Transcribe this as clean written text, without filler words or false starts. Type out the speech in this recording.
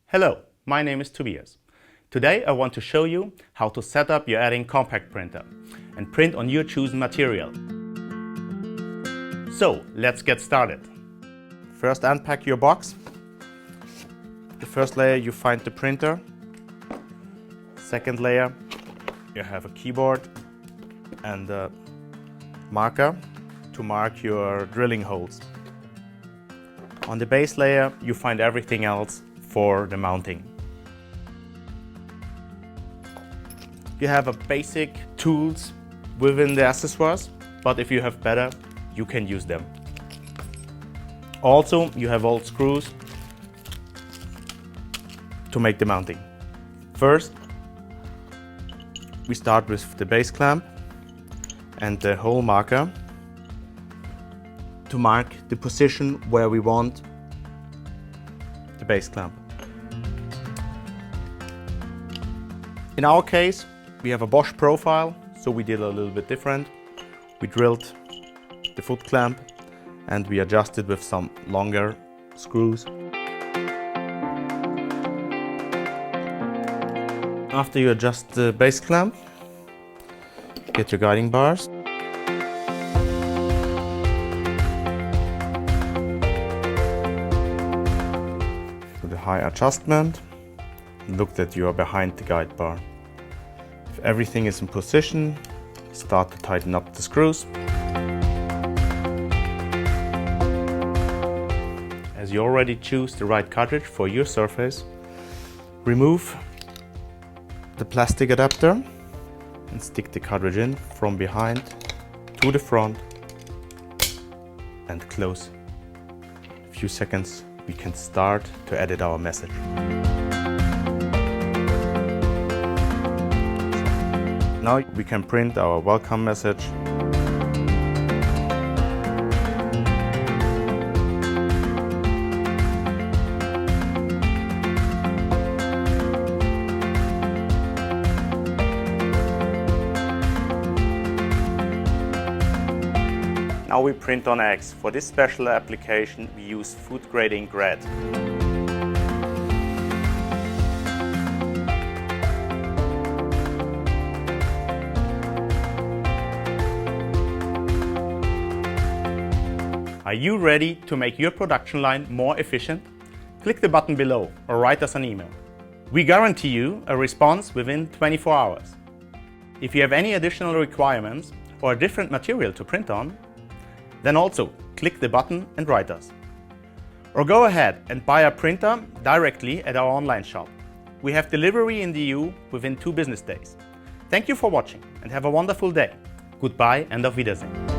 Hello, my name is Tobias. Today I want to show you how to set up your edding compact printer and print on your chosen material. So let's get started. First, unpack your box. The first layer you find the printer. Second layer you have a keyboard and a marker to mark your drilling holes. On the base layer you find everything else for the mounting. You have a basic tools within the accessoires, but if you have better, you can use them. Also, you have old screws to make the mounting. First, we start with the base clamp and the hole marker to mark the position where we want the base clamp. In our case, we have a Bosch profile, so we did a little bit different. We drilled the foot clamp and we adjusted with some longer screws. After you adjust the base clamp, get your guiding bars. Do the high adjustment. Look that you are behind the guide bar. If everything is in position, start to tighten up the screws. As you already choose the right cartridge for your surface, remove the plastic adapter and stick the cartridge in from behind to the front and close. A few seconds, we can start to edit our message. Now we can print our welcome message. Now we print on eggs. For this special application we use food grade ink red. Are you ready to make your production line more efficient? Click the button below or write us an email. We guarantee you a response within 24 hours. If you have any additional requirements or a different material to print on, then also click the button and write us. Or go ahead and buy a printer directly at our online shop. We have delivery in the EU within 2 business days. Thank you for watching and have a wonderful day. Goodbye and auf Wiedersehen.